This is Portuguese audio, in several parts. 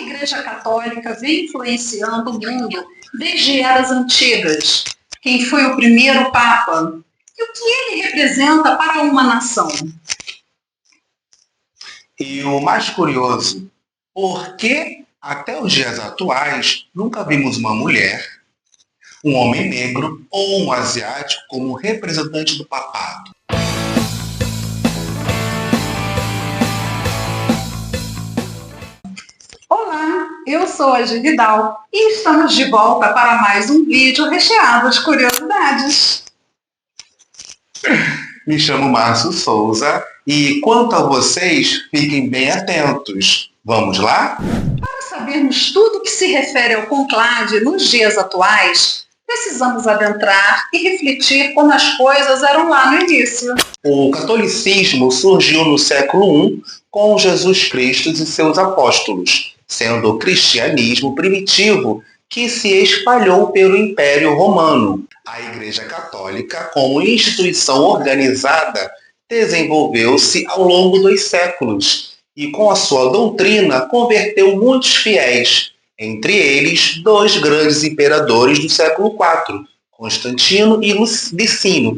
A Igreja Católica vem influenciando o mundo desde eras antigas. Quem foi o primeiro Papa? E o que ele representa para uma nação? E o mais curioso, por que até os dias atuais nunca vimos uma mulher, um homem negro ou um asiático como representante do papado? Olá, eu sou a Gi Vidal e estamos de volta para mais um vídeo recheado de curiosidades. Me chamo Márcio Souza e quanto a vocês, fiquem bem atentos. Vamos lá? Para sabermos tudo o que se refere ao conclave nos dias atuais, precisamos adentrar e refletir como as coisas eram lá no início. O catolicismo surgiu no século I com Jesus Cristo e seus apóstolos, sendo o cristianismo primitivo que se espalhou pelo Império Romano. A Igreja Católica, como instituição organizada, desenvolveu-se ao longo dos séculos e, com a sua doutrina, converteu muitos fiéis, entre eles dois grandes imperadores do século IV, Constantino e Licínio.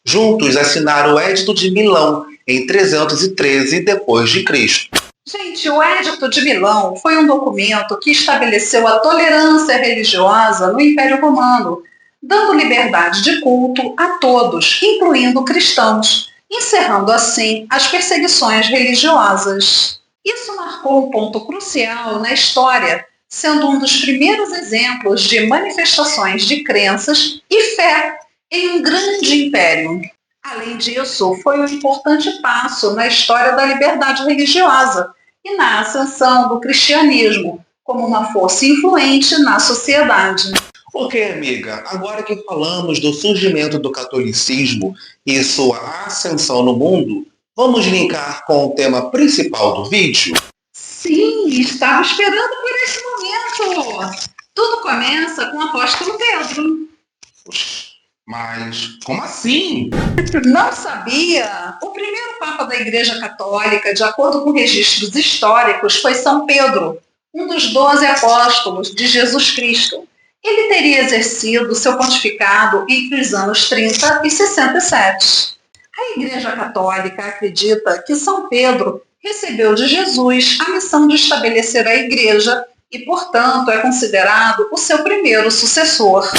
Juntos assinaram o Edito de Milão em 313 d.C. Gente, o Edito de Milão foi um documento que estabeleceu a tolerância religiosa no Império Romano, dando liberdade de culto a todos, incluindo cristãos, encerrando assim as perseguições religiosas. Isso marcou um ponto crucial na história, sendo um dos primeiros exemplos de manifestações de crenças e fé em um grande império. Além disso, foi um importante passo na história da liberdade religiosa e na ascensão do cristianismo como uma força influente na sociedade. Ok, amiga, agora que falamos do surgimento do catolicismo e sua ascensão no mundo, vamos linkar com o tema principal do vídeo? Sim, estava esperando por esse momento. Tudo começa com o apóstolo Pedro. Mas como assim? Não sabia? O primeiro Papa da Igreja Católica, de acordo com registros históricos, foi São Pedro, um dos 12 apóstolos de Jesus Cristo. Ele teria exercido seu pontificado entre os anos 30 e 67. A Igreja Católica acredita que São Pedro recebeu de Jesus a missão de estabelecer a Igreja e, portanto, é considerado o seu primeiro sucessor.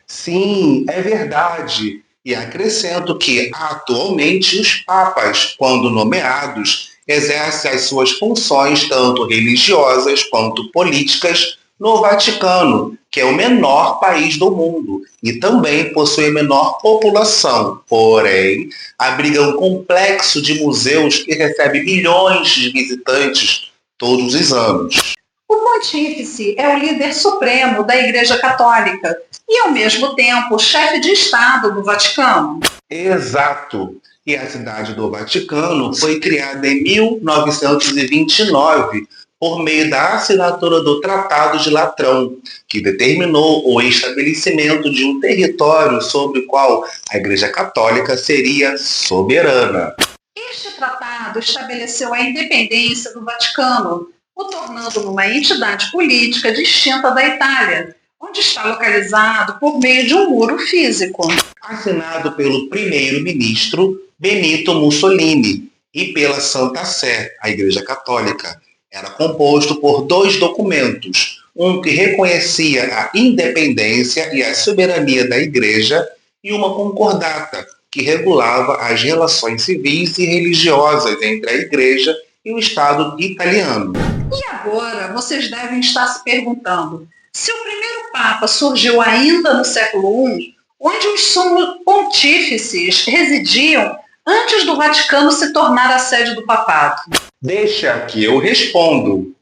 Sim, é verdade. E acrescento que, atualmente, os papas, quando nomeados, exercem as suas funções tanto religiosas quanto políticas no Vaticano, que é o menor país do mundo e também possui a menor população. Porém, abriga um complexo de museus que recebe milhões de visitantes todos os anos. O pontífice é o líder supremo da Igreja Católica e, ao mesmo tempo, chefe de Estado do Vaticano. Exato. E a cidade do Vaticano foi criada em 1929 por meio da assinatura do Tratado de Latrão, que determinou o estabelecimento de um território sobre o qual a Igreja Católica seria soberana. Este tratado estabeleceu a independência do Vaticano, o tornando uma entidade política distinta da Itália, onde está localizado por meio de um muro físico. Assinado pelo primeiro-ministro Benito Mussolini e pela Santa Sé, a Igreja Católica. Era composto por dois documentos, um que reconhecia a independência e a soberania da Igreja e uma concordata, que regulava as relações civis e religiosas entre a Igreja e o Estado italiano. E agora vocês devem estar se perguntando, se o primeiro Papa surgiu ainda no século I, onde os sumos pontífices residiam antes do Vaticano se tornar a sede do papado? Deixa que eu respondo.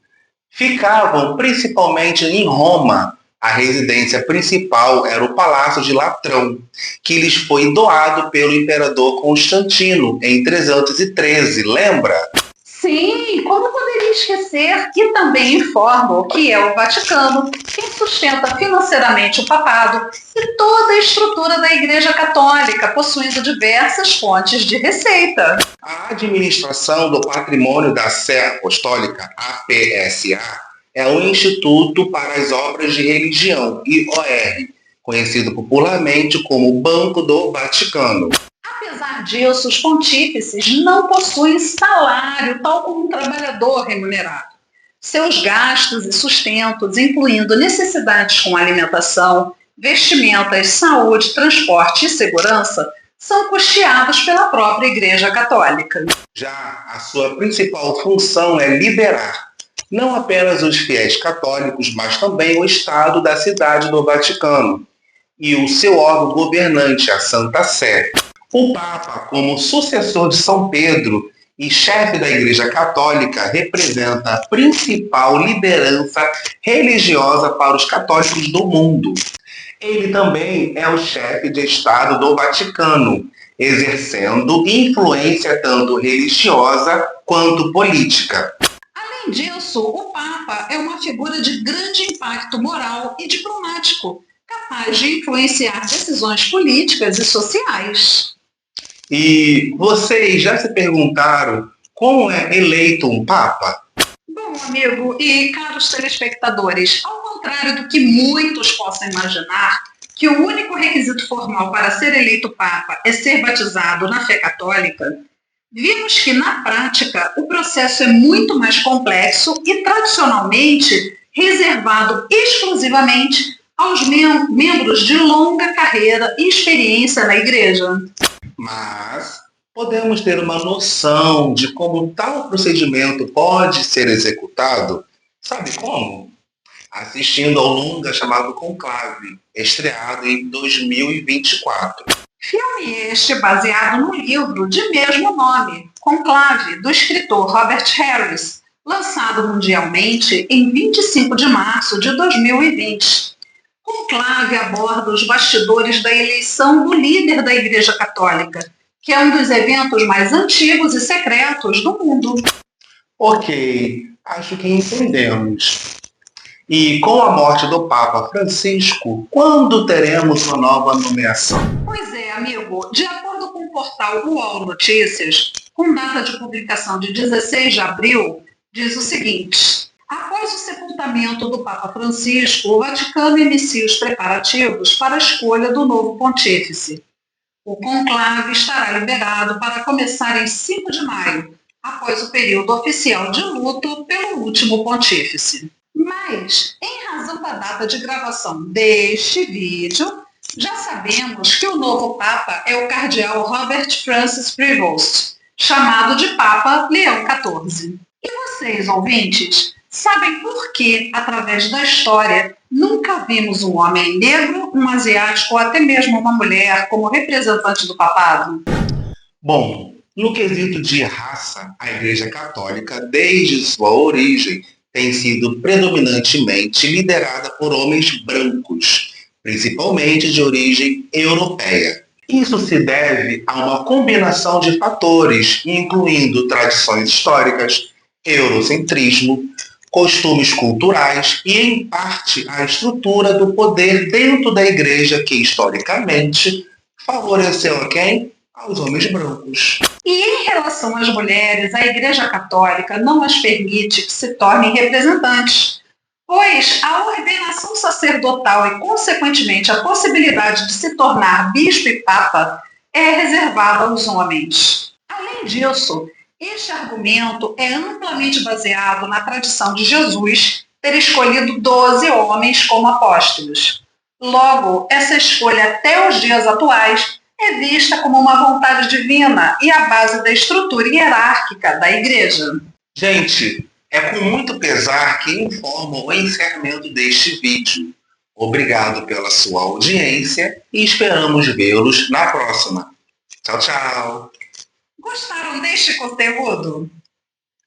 Ficavam principalmente em Roma. A residência principal era o Palácio de Latrão, que lhes foi doado pelo imperador Constantino em 313, lembra? Sim, como poderia esquecer? E também informo que é o Vaticano quem sustenta financeiramente o papado e toda a estrutura da Igreja Católica, possuindo diversas fontes de receita. A administração do patrimônio da Sé Apostólica, APSA, é o Instituto para as Obras de Religião, IOR, conhecido popularmente como Banco do Vaticano. Apesar disso, os pontífices não possuem salário, tal como um trabalhador remunerado. Seus gastos e sustentos, incluindo necessidades com alimentação, vestimentas, saúde, transporte e segurança, são custeados pela própria Igreja Católica. Já a sua principal função é liberar, não apenas os fiéis católicos, mas também o Estado da Cidade do Vaticano e o seu órgão governante, a Santa Sé. O Papa, como sucessor de São Pedro e chefe da Igreja Católica, representa a principal liderança religiosa para os católicos do mundo. Ele também é o chefe de Estado do Vaticano, exercendo influência tanto religiosa quanto política. Além disso, o Papa é uma figura de grande impacto moral e diplomático, capaz de influenciar decisões políticas e sociais. E vocês já se perguntaram como é eleito um Papa? Bom, amigo e caros telespectadores, ao contrário do que muitos possam imaginar, que o único requisito formal para ser eleito Papa é ser batizado na fé católica, vimos que, na prática, o processo é muito mais complexo e, tradicionalmente, reservado exclusivamente aos membros de longa carreira e experiência na Igreja. Mas podemos ter uma noção de como tal procedimento pode ser executado? Sabe como? Assistindo ao longa chamado Conclave, estreado em 2024. Filme este baseado no livro de mesmo nome, Conclave, do escritor Robert Harris, lançado mundialmente em 25 de março de 2020. Conclave aborda os bastidores da eleição do líder da Igreja Católica, que é um dos eventos mais antigos e secretos do mundo. Ok, acho que entendemos. E com a morte do Papa Francisco, quando teremos uma nova nomeação? Pois é, amigo. De acordo com o portal UOL Notícias, com data de publicação de 16 de abril, diz o seguinte: após o sepultamento do Papa Francisco, o Vaticano inicia os preparativos para a escolha do novo pontífice. O conclave estará liberado para começar em 5 de maio, após o período oficial de luto pelo último pontífice. Mas, em razão da data de gravação deste vídeo, já sabemos que o novo Papa é o cardeal Robert Francis Prevost, chamado de Papa Leão XIV. E vocês, ouvintes, sabem por que, através da história, nunca vimos um homem negro, um asiático ou até mesmo uma mulher como representante do papado? Bom, no quesito de raça, a Igreja Católica, desde sua origem, tem sido predominantemente liderada por homens brancos, principalmente de origem europeia. Isso se deve a uma combinação de fatores, incluindo tradições históricas, eurocentrismo, costumes culturais e, em parte, a estrutura do poder dentro da Igreja que, historicamente, favoreceu a quem? Aos homens brancos. E em relação às mulheres, a Igreja Católica não as permite que se tornem representantes, pois a ordenação sacerdotal e, consequentemente, a possibilidade de se tornar bispo e papa é reservada aos homens. Além disso, este argumento é amplamente baseado na tradição de Jesus ter escolhido 12 homens como apóstolos. Logo, essa escolha até os dias atuais é vista como uma vontade divina e a base da estrutura hierárquica da Igreja. Gente, é com muito pesar que informo o encerramento deste vídeo. Obrigado pela sua audiência e esperamos vê-los na próxima. Tchau, tchau! Gostaram deste conteúdo?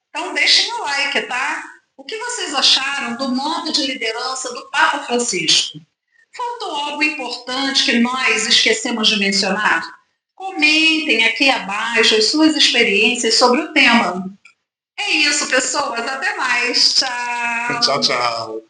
Então deixem o like, tá? O que vocês acharam do modo de liderança do Papa Francisco? Faltou algo importante que nós esquecemos de mencionar? Comentem aqui abaixo as suas experiências sobre o tema. É isso, pessoas. Até mais. Tchau. Tchau, tchau.